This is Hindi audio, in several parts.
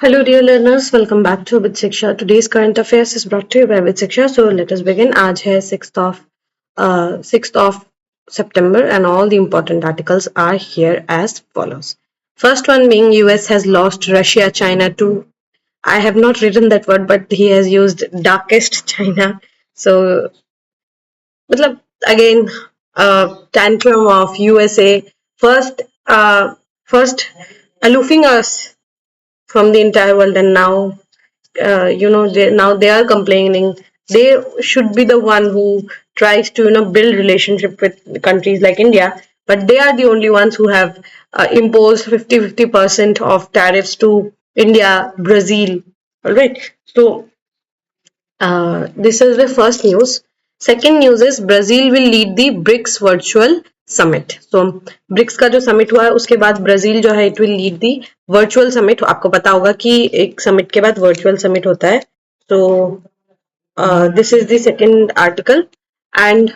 Hello, dear learners. Welcome back to With Shiksha. Today's current affairs is brought to you by With Shiksha. So let us begin. आज है 6th of September, and all the important articles are here as follows. First one being US has lost Russia, China to. I have not written that word, but he has used darkest China. So, मतलब again, tantrum of USA first, first aloofing us from the entire world, and now they are complaining. They should be the one who tries to build relationship with countries like India, but they are the only ones who have imposed 50% of tariffs to India, Brazil. All right, so this is the first news. Second news is Brazil will lead the BRICS virtual summit. So BRICS का जो समिट हुआ है उसके बाद ब्राजील जो है it will lead the virtual summit. आपको पता होगा कि एक समिट के बाद वर्चुअल समिट होता है. तो this is the second article. And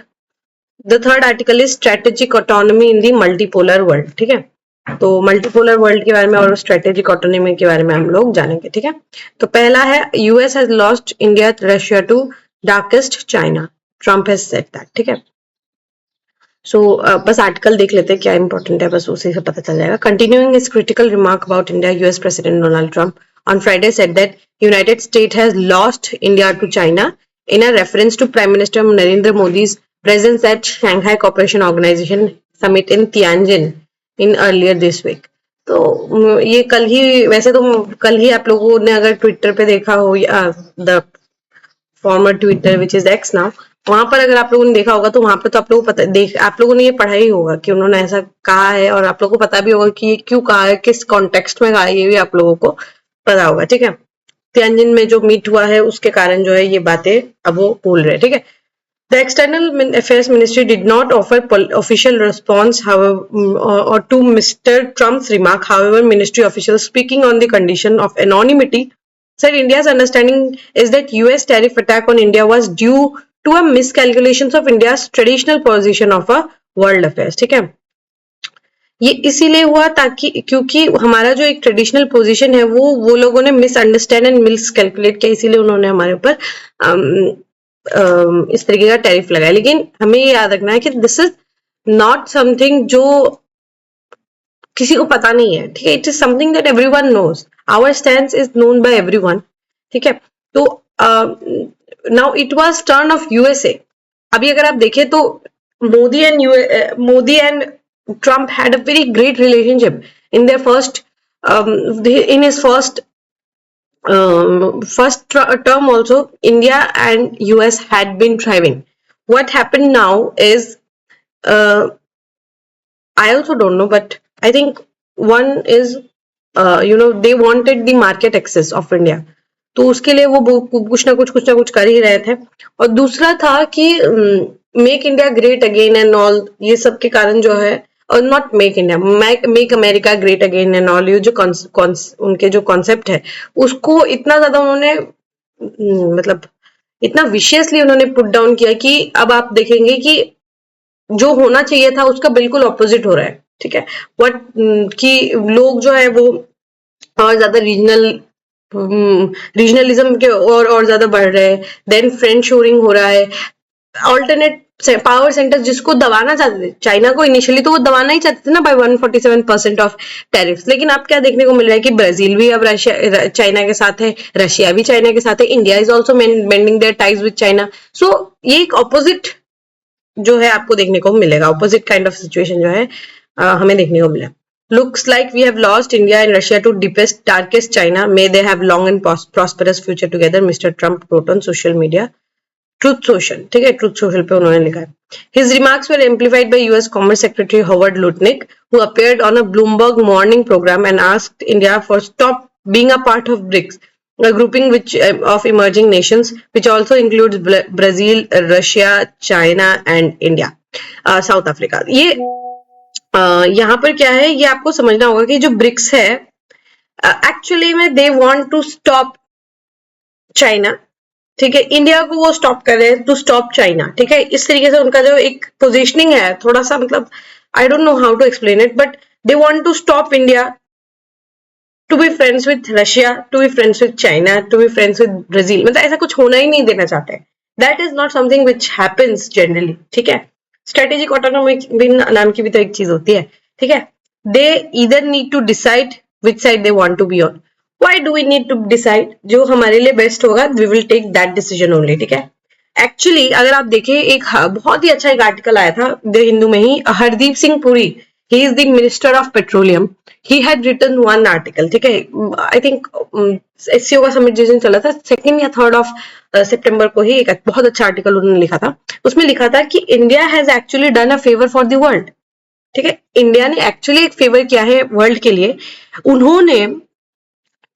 the third article is strategic autonomy in the multipolar world. ठीक है, तो मल्टीपोलर वर्ल्ड के बारे में और स्ट्रेटेजिक ऑटोनॉमी के बारे में हम लोग जानेंगे. ठीक है, तो पहला है US has lost India Russia to darkest China. Trump has said that. ठीक है, सो बस आर्टिकल देख लेते हैं क्या इंपॉर्टेंट है, बस उसी से पता चल जाएगा. Continuing his critical remark about India, US president Donald Trump on Friday said that United States has lost India to China in a reference to Prime Minister Narendra Modi's presence at Shanghai Cooperation Organization summit in Tianjin in earlier this week. तो ये कल ही, वैसे तो कल ही आप लोगों ने अगर ट्विटर पे देखा हो, the former Twitter which is x now, वहां पर अगर आप लोगों ने देखा होगा तो वहां पे तो आप लोगों को पता आप लोगों ने ये पढ़ा ही होगा कि उन्होंने ऐसा कहा है, और आप लोगों को पता भी होगा कि ये क्यों कहा है, किस कॉन्टेक्स्ट में कहा है, ये भी आप लोगों को पता होगा. ठीक है, तियानजिन में जो मीट हुआ है उसके कारण जो है ये बातें अब वो बोल रहे हैं. ठीक है, the External Affairs Ministry did not offer official response, however, or to Mr. Trump's remark. However, ministry officials speaking on the condition of anonymity said India's understanding is that US tariff attack on India was due to a miscalculations of India's traditional position of a world affairs. ठीक है, ये इसीलिए हुआ ताकि क्योंकि हमारा जो एक ट्रेडिशनल पोजीशन है वो लोगों ने मिसअंडरस्टैंड एंड मिसकैलकुलेट किया, इसीलिए उन्होंने हमारे ऊपर इस तरीके का टैरिफ लगाया. लेकिन हमें ये याद रखना है कि दिस इज नॉट समथिंग जो किसी को पता नहीं है. ठीक है, it is something that everyone knows. Our stand is known by everyone. ठीक है, तो now it was turn of USA. अभी अगर आप देखें तो Modi and Trump had a very great relationship in their in his first term also. India and US had been thriving. What happened now is, I also don't know, but I think one is, they wanted the market access of India. तो उसके लिए वो कुछ ना कुछ कर ही रहे थे. और दूसरा था कि make India great again and all, ये सब के कारण जो है, और not make India, make America great again and all, ये जो उनके जो कॉन्सेप्ट है उसको इतना ज्यादा उन्होंने मतलब इतना विशियसली उन्होंने पुट डाउन किया कि अब आप देखेंगे कि जो होना चाहिए था उसका बिल्कुल ऑपोजिट हो रहा है. ठीक है, वट कि लोग जो है वो और ज्यादा रीजनलिज्म के और ज्यादा बढ़ रहे हैं. देन फ्रेंड शोरिंग हो रहा है. ऑल्टरनेट पावर सेंटर्स जिसको दबाना चाहते थे, चाइना को इनिशियली तो वो दबाना ही चाहते थे ना बाय 147% ऑफ टैरिफ्स. लेकिन अब क्या देखने को मिल रहा है कि ब्राजील भी अब रशिया चाइना के साथ है, रशिया भी चाइना के साथ है, India is also mending their ties with China. So ये एक ऑपोजिट जो है आपको देखने को मिलेगा, ऑपोजिट काइंड ऑफ सिचुएशन जो है हमें देखने को मिला. Looks like we have lost India and Russia to deepest, darkest China. May they have long and prosperous future together, Mr. Trump wrote on social media. Truth Social. ठीक है, Truth Social पे उन्होंने लिखा है. His remarks were amplified by US Commerce Secretary Howard Lutnick, who appeared on a Bloomberg morning program and asked India for stop being a part of BRICS, a grouping of emerging nations, which also includes Brazil, Russia, China, and India, South Africa. ये यहाँ पर क्या है, ये आपको समझना होगा कि जो ब्रिक्स है एक्चुअली में they want to stop China. ठीक है, इंडिया को वो स्टॉप कर रहे हैं टू स्टॉप चाइना. ठीक है, इस तरीके से उनका जो एक पोजीशनिंग है थोड़ा सा, मतलब I don't know how to explain it, but they want to stop India to be friends with Russia, to be friends with China, to be friends with Brazil, मतलब ऐसा कुछ होना ही नहीं देना चाहते हैं. That is not something which happens generally. ठीक है, स्ट्रेटेजिक ऑटोनॉमी भी नाम की भी तो एक चीज होती है. ठीक है, they either need to decide which side they want to be on. Why do we need to decide? जो हमारे लिए बेस्ट होगा we will take that decision only. ठीक है, एक्चुअली अगर आप देखें एक बहुत ही अच्छा एक आर्टिकल आया था द हिंदू में ही. Hardeep Singh Puri, he is the minister of petroleum, he had written one article. ठीक है, आई थिंक एससीओ का समिट जिस दिन चला था 2 या 3 ऑफ सितंबर को ही एक बहुत अच्छा आर्टिकल उन्होंने लिखा था. उसमें लिखा था कि India has actually done a favour for the world. ठीक है, इंडिया ने एक्चुअली एक फेवर किया है वर्ल्ड के लिए. उन्होंने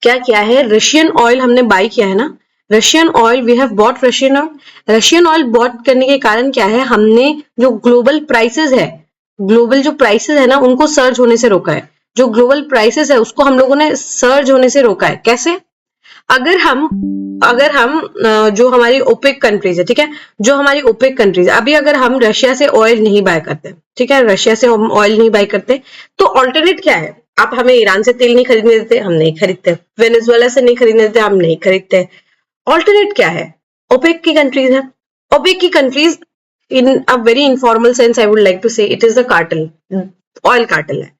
क्या किया है, रशियन ऑयल हमने बाय किया है ना, Russian oil, we have bought Russian oil. Russian oil bought करने के कारण क्या है, हमने जो ग्लोबल प्राइसेस है, ग्लोबल जो प्राइसेस है ना उनको सर्ज होने से रोका है. जो ग्लोबल प्राइसेस है उसको हम लोगों ने सर्ज होने से रोका है. कैसे? अगर हम जो हमारी ओपेक कंट्रीज है, ठीक है, जो हमारी ओपेक कंट्रीज, अभी अगर हम रशिया से ऑयल नहीं बाय करते, ठीक है, रशिया से हम ऑयल नहीं बाय करते, तो ऑल्टरनेट क्या है? आप हमें ईरान से तेल नहीं खरीदने देते, हम नहीं खरीदते. वेनेजुएला से नहीं खरीदने देते, हम नहीं खरीदते. ऑल्टरनेट क्या है? ओपेक की कंट्रीज है. ओपेक की countries in a very informal sense I would like to say it is the cartel, oil cartel है.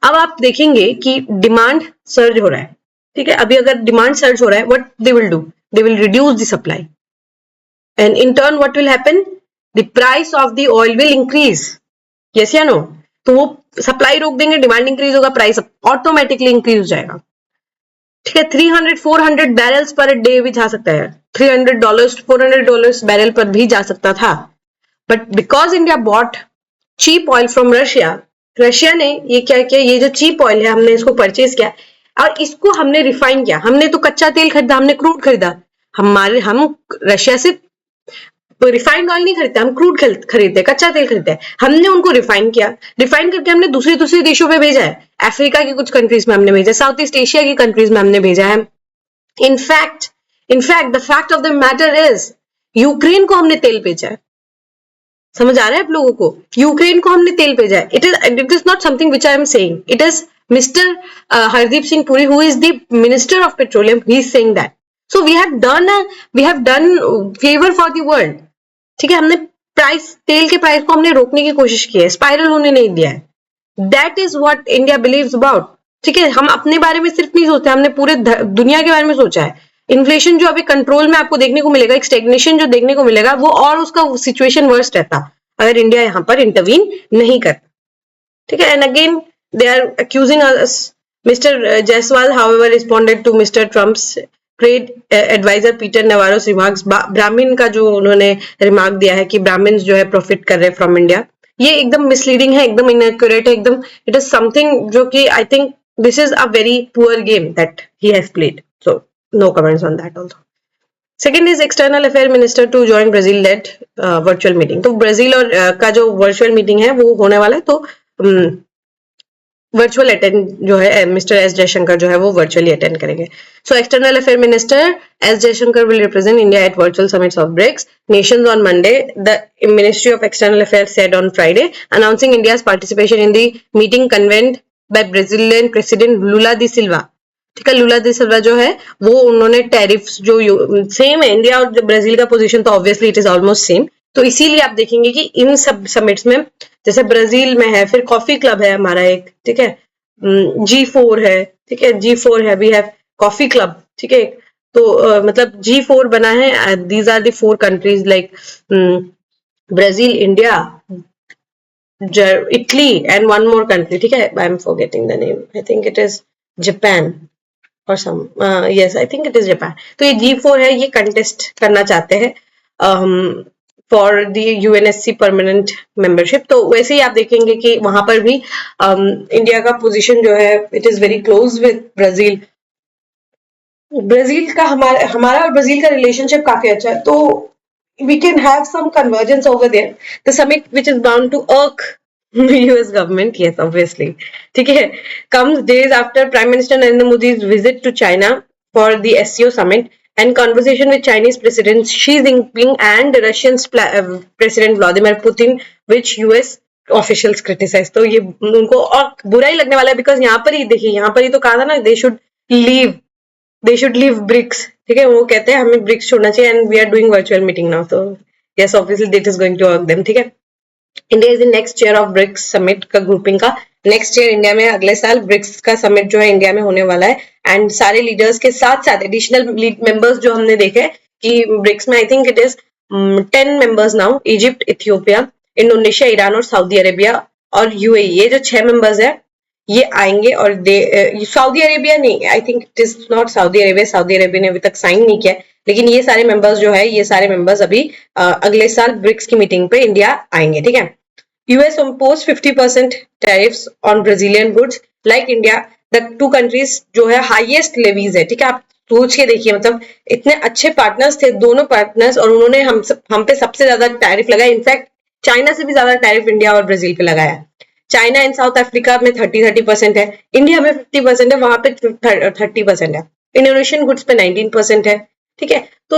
अब आप देखेंगे कि डिमांड सर्ज हो रहा है. ठीक है, अभी अगर डिमांड सर्ज हो रहा है, what they will do, they will reduce the supply and in turn what will happen, the price of the oil will increase. Yes या नो? तो वो सप्लाई रोक देंगे, डिमांड इंक्रीज होगा, प्राइस ऑटोमेटिकली इंक्रीज हो जाएगा. ठीक है, 300-400 बैरल्स पर डे भी जा सकता है, $300 $400 बैरल पर भी जा सकता था. But because India bought cheap oil from Russia, Russia ने ये क्या किया, ये जो चीप ऑयल है हमने इसको परचेज किया और इसको हमने रिफाइन किया. हमने तो कच्चा तेल खरीदा, हमने क्रूड खरीदा. हम रशिया से रिफाइंड ऑयल नहीं खरीदते, हम क्रूड खरीदते, कच्चा तेल खरीदते हैं. हमने उनको रिफाइन किया, रिफाइन करके हमने दूसरे दूसरे देशों में भेजा है. अफ्रीका की कुछ कंट्रीज में हमने भेजा है, साउथ ईस्ट एशिया की कंट्रीज में हमने भेजा है. In fact the fact of the matter is Ukraine को हमने तेल भेजा है. समझ आ रहा है आप लोगों को? यूक्रेन को हमने तेल भेजा है. It is not something which I am saying, it is mister Hardeep Singh Puri who is the minister of petroleum, he is saying that. So we have done favour for the world. ठीक है, हमने तेल के प्राइस को हमने रोकने की कोशिश की है, स्पाइरल होने नहीं दिया है. That is what India believes about. ठीक है, हम अपने बारे में सिर्फ नहीं सोचते, हमने पूरे दुनिया के बारे में सोचा है. इन्फ्लेशन जो अभी कंट्रोल में आपको देखने को मिलेगा, एक स्टेग्नेशन जो देखने को मिलेगा, वो और उसका सिचुएशन वर्स्ट रहता अगर इंडिया यहाँ पर इंटरवीन नहीं करता. ठीक है, and again they are accusing us. Mister Jaiswal however responded to Mister Trump's trade adviser Peter Navarro's remarks. ब्राह्मण का जो उन्होंने रिमार्क दिया है कि ब्राह्मण्स जो है प्रॉफिट कर रहे हैं फ्रॉम इंडिया, ये एकदम मिसलीडिंग है, एकदम इनएक्यूरेट है, एकदम इट इज समथिंग जो कि I think this is a very poor game that he has played. So no comments on that also. Second is external affair minister to join Brazil led virtual meeting. तो ब्राजील और का जो वर्चुअल मीटिंग है वो होने वाला है. तो वर्चुअल अटेंड जो है मिस्टर एस जयशंकर जो है वो वर्चुअली अटेंड करेंगे. So external affair minister S Jaishankar will represent India at virtual summits of BRICS nations on Monday. The ministry of external affair said on Friday announcing India's participation in the meeting convened by Brazilian president Lula da Silva. ठीक है, लुला दी सिल्वा जो है वो उन्होंने टैरिफ्स जो सेम है, इंडिया और ब्राजील का पोजीशन तो obviously it is almost same. तो इसीलिए आप देखेंगे कि इन सब समिट्स में जैसे ब्राजील में है, फिर कॉफी क्लब है हमारा एक, ठीक है, G4 है, ठीक है, G4 है, वी हैव कॉफी क्लब. ठीक है, तो मतलब G4 बना है. These are the 4 countries like Brazil, India, Italy and one more country. ठीक है, I am forgetting the name, I think it is Japan और some, yes I think it is Japan. तो ये G4 है, ये कंटेस्ट करना चाहते हैं for the UNSC permanent membership. तो वैसे ही आप देखेंगे कि वहां पर भी इंडिया का पोजीशन जो है it is very close with Brazil. Brazil का हमारा और ब्राजील का रिलेशनशिप काफी अच्छा है, तो we can have some convergence over there. The summit which is bound to irk US government, yes obviously, ठीक है, comes days after Prime Minister Narendra Modi's visit to China for the SCO summit and conversation with Chinese President Xi Jinping and Russian President Vladimir Putin, which US officials criticize. तो ये उनको और बुरा ही लगने वाला है, बिकॉज यहाँ पर ही देखिए, यहाँ पर ही तो कहा था ना, they should leave, they should leave BRICS, ठीक है, वो कहते हैं हमें ब्रिक्स छोड़ना चाहिए and we are doing virtual meeting now, तो yes obviously that is going to work them, ठीक है। India is the next chair of BRICS summit का ग्रुपिंग का, नेक्स्ट ईयर इंडिया में अगले साल ब्रिक्स का समिट जो है इंडिया में होने वाला है, एंड सारे लीडर्स के साथ साथ एडिशनल मेंबर्स जो हमने देखे कि ब्रिक्स में आई think it is 10 members now, Egypt, Ethiopia, Indonesia, Iran और सऊदी अरेबिया और यूएई, ये जो 6 मेंबर्स है ये आएंगे। और सऊदी अरेबिया नहीं, आई think it is not Saudi Arabia, Saudi Arabia ने अभी तक साइन नहीं किया, लेकिन ये सारे मेंबर्स जो है ये सारे मेंबर्स अभी अगले साल ब्रिक्स की मीटिंग पे इंडिया आएंगे, ठीक है। US imposed 50% tariffs on Brazilian goods like India, the two countries जो है highest levies है, ठीक है। आप सोच के देखिए, मतलब इतने अच्छे पार्टनर्स थे दोनों पार्टनर्स, और उन्होंने हम पे सबसे ज्यादा टैरिफ लगाया, इनफैक्ट चाइना से भी ज्यादा टैरिफ इंडिया और ब्राजील पे लगाया। चाइना एंड साउथ अफ्रीका में 30% है, इंडिया में 50% है, वहां पे 30% है, इंडोनेशियन गुड्स पे 19% है, ठीक है। तो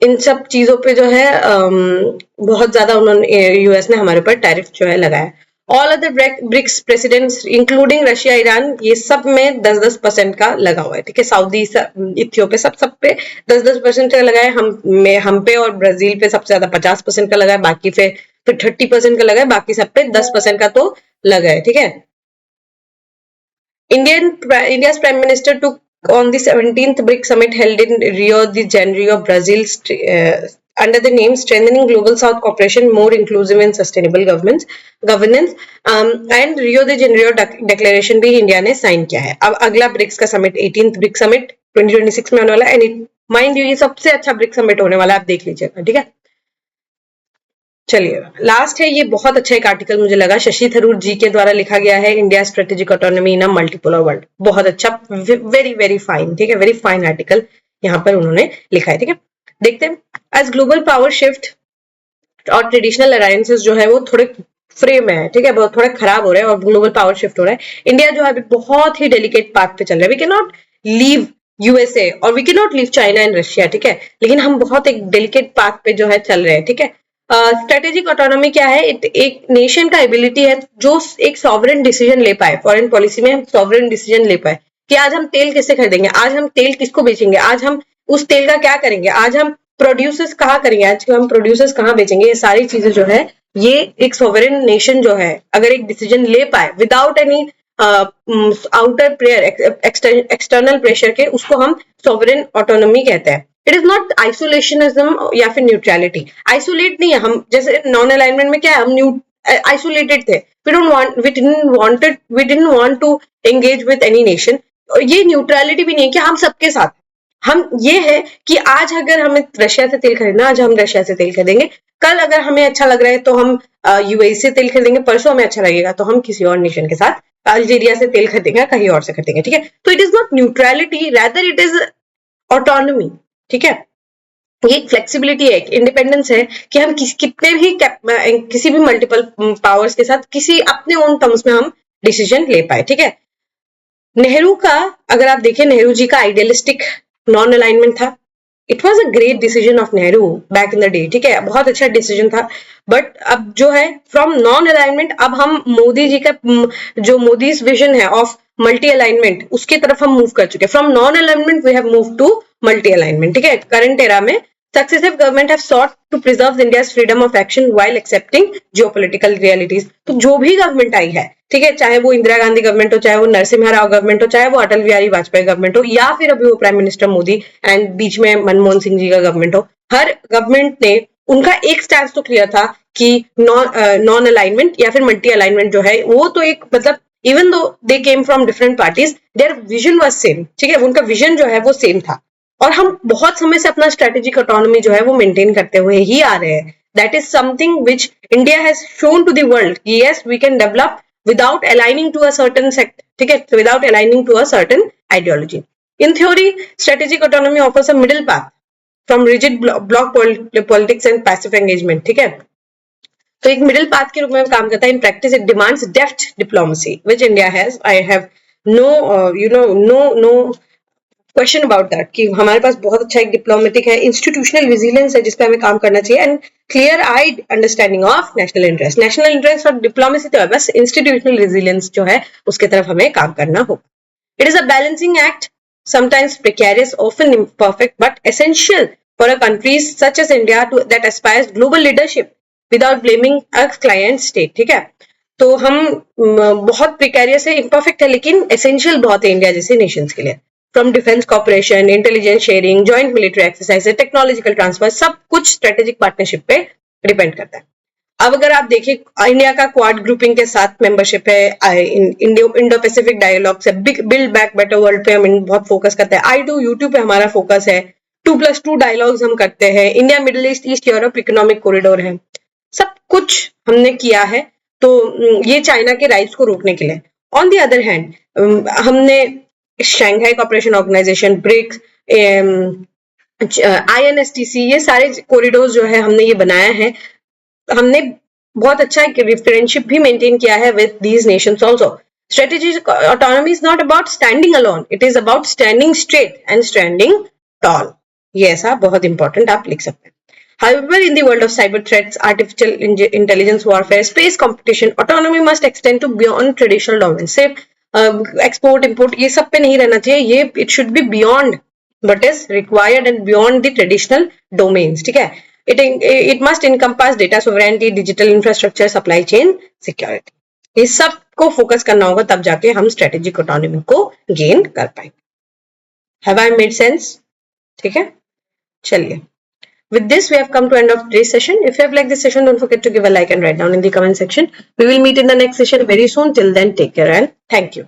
इन सब चीजों पे जो है बहुत ज्यादा उन्होंने यूएस ने हमारे ऊपर टैरिफ जो है लगाया। All other BRICS presidents including Russia, Iran, ये सब में 10-10% का लगा हुआ है, ठीक है। सऊदी, इथियोपिया, सब पे 10-10% का लगा है, हम पे और ब्राजील पे सबसे ज्यादा 50% का लगा है, बाकी फिर 30% का लगा है, बाकी सब पे 10% का तो लगा है, ठीक है। India's Prime Minister took on the 17th BRICS summit held in Rio de Janeiro, Brazil, under the name Strengthening Global South Cooperation, More Inclusive and Sustainable Governance, and Rio de Janeiro Declaration भी इंडिया ने साइन किया है। अब अगला ब्रिक्स का समिट 18th ब्रिक्स समिट 2026 में होने वाला है, एंड माइंड यू ये सबसे अच्छा ब्रिक्स समिट होने वाला है, आप देख लीजिएगा, ठीक है। चलिए लास्ट है, ये बहुत अच्छा एक आर्टिकल मुझे लगा, शशि थरूर जी के द्वारा लिखा गया है, इंडिया स्ट्रेटेजिक ऑटोनॉमी इन अ मल्टीपोलर वर्ल्ड, बहुत अच्छा, वेरी वेरी फाइन, ठीक है, वेरी फाइन आर्टिकल यहाँ पर उन्होंने लिखा है, ठीक है। देखते हैं, एज ग्लोबल पावर शिफ्ट और ट्रेडिशनल अलायंसेस जो है वो थोड़े फ्रेम है, ठीक है, बहुत थोड़ा खराब हो रहा है और ग्लोबल पावर शिफ्ट हो रहा है। इंडिया जो है अभी बहुत ही डेलिकेट पाथ पे चल रहा है, we can not leave USA और we can not leave China and Russia, ठीक है, लेकिन हम बहुत एक डेलिकेट पाथ पे जो है चल रहे हैं, ठीक है। स्ट्रेटेजिक ऑटोनॉमी क्या है, एक नेशन का एबिलिटी है जो एक सॉवरेन डिसीजन ले पाए, फॉरेन पॉलिसी में हम सॉवरेन डिसीजन ले पाए कि आज हम तेल किससे खरीदेंगे, आज हम तेल किसको बेचेंगे, आज हम उस तेल का क्या करेंगे, आज हम प्रोड्यूसर्स कहाँ करेंगे, आज हम प्रोड्यूसर्स कहाँ बेचेंगे, ये सारी चीजें जो है ये एक सॉवरेन नेशन जो है अगर एक डिसीजन ले पाए without any outer prayer, external pressure के, उसको हम सॉवरेन ऑटोनॉमी कहते हैं। इट इज नॉट आइसोलेशनिज्म या फिर न्यूट्रलिटी, आइसोलेट नहीं है हम, जैसे नॉन अलाइनमेंट में क्या है, हम आइसोलेटेड थे, we didn't want to engage with any nation. ये न्यूट्रलिटी भी नहीं है कि हम सबके साथ, हम ये है कि आज अगर हमें रशिया से तेल खरीदना, आज हम रशिया से तेल खरीदेंगे, कल अगर हमें अच्छा लग रहा है तो हम यूएई से तेल खरीदेंगे, परसों हमें अच्छा लगेगा तो हम किसी और नेशन के साथ अल्जीरिया से तेल खरीदेंगे, कहीं और से खरीदेंगे, ठीक है। तो it is not neutrality, rather it is autonomy, ठीक है। ये एक फ्लेक्सिबिलिटी है, एक इंडिपेंडेंस है कि हम कितने भी किसी भी मल्टीपल पावर्स के साथ किसी अपने ओन टर्म्स में हम डिसीजन ले पाए, ठीक है। नेहरू का अगर आप देखें, नेहरू जी का आइडियलिस्टिक नॉन अलाइनमेंट था, it was a great decision of Nehru back in the day, ठीक है, बहुत अच्छा डिसीजन था। बट अब जो है फ्रॉम नॉन अलाइनमेंट, अब हम मोदी जी का जो मोदी विजन है ऑफ मल्टी अलाइनमेंट, उसकी तरफ हम मूव कर चुके हैं। From non alignment we have move to multi alignment, ठीक है। करंट एरा में successive government have sought to preserve India's freedom of action while accepting geopolitical realities. तो जो भी गवर्नमेंट आई है, ठीक है, चाहे वो इंदिरा गांधी गवर्नमेंट हो, चाहे वो नरसिम्हा राव गवर्नमेंट हो, चाहे वो अटल बिहारी वाजपेयी गवर्नमेंट हो, या फिर अभी वो प्राइम मिनिस्टर मोदी एंड बीच में मनमोहन सिंह जी का गवर्नमेंट हो, हर गवर्नमेंट ने उनका एक स्टैंड तो क्लियर था कि नॉन अलाइनमेंट या फिर मल्टी अलाइनमेंट जो है वो तो एक, मतलब even though they came from different parties, their vision was same, ठीक है, उनका विजन जो है वो सेम था। और हम बहुत समय से अपना स्ट्रेटेजिक ऑटोनॉमी जो है वो मेंटेन करते हुए ही आ रहे हैं। That is something which India has shown to the world, yes we can develop without aligning to a certain sect, ठीक है, without aligning to a certain ideology. In theory, strategic autonomy offers a middle path from rigid block politics and passive engagement, ठीक है। तो एक मिडिल पाथ के रूप में काम करता है। In practice it demands deft diplomacy which India has, I have no question about that कि हमारे पास बहुत अच्छा एक डिप्लोमेटिक है, इंस्टीट्यूशनल विजिलेंस है जिस पे हमें काम करना चाहिए, and clear eyed understanding of national interest. National interest और डिप्लोमेसी तो है, बस इंस्टीट्यूशनल विजिलेंस जो है उसके तरफ हमें काम करना होगा। It is a balancing act, sometimes precarious, often imperfect, but essential for a country such as India that aspires global leadership without blaming a client state. ठीक है, तो हम बहुत प्रिकेरियस है, इम्परफेक्ट है, लेकिन एसेंशियल बहुत है इंडिया जैसे नेशंस के लिए. From defence cooperation, intelligence sharing, joint military exercise, technological transfer, सब कुछ स्ट्रेटेजिक पार्टनरशिप पे डिपेंड करता है. अब अगर आप देखिए इंडिया का क्वाड ग्रुपिंग के साथ मेंबरशिप है, इंडो पैसिफिक डायलॉग्स है, बिल्ड बैक बेटर वर्ल्ड पे हम बहुत फोकस करते हैं, आई डू यूट्यूब पे हमारा फोकस है, 2+2 डायलॉग्स हम करते हैं, India middle east east Europe economic corridor है, सब कुछ हमने किया है. तो ये चाइना के राइट्स को रोकने के लिए. ऑन द अदर हैंड हमने Shanghai cooperation organisation, BRICS, INSTC, ये सारे कॉरिडोर जो है हमने ये बनाया है. हमने बहुत अच्छा फ्रेंडशिप भी मेंटेन किया है with these Nations also. Strategic autonomy is not about standing alone. It is about standing straight and standing tall. ये ऐसा बहुत इंपॉर्टेंट आप लिख सकते हैं. However, in the world of cyber threats, artificial intelligence warfare, space competition, autonomy must extend to beyond traditional domains. सिर्फ एक्सपोर्ट इम्पोर्ट ये सब पे नहीं रहना चाहिए. ये it should be beyond what is required and beyond the traditional domains. ठीक है, it must encompass data sovereignty, digital infrastructure, supply chain security. ये सब को फोकस करना होगा, तब जाके हम स्ट्रेटेजिक ऑटोनॉमी को गेन कर पाएंगे. Have I made sense? ठीक है, चलिए. With this, we have come to end of today's session. If you have liked this session, don't forget to give a like and write down in the comment section. We will meet in the next session very soon. Till then, take care and thank you.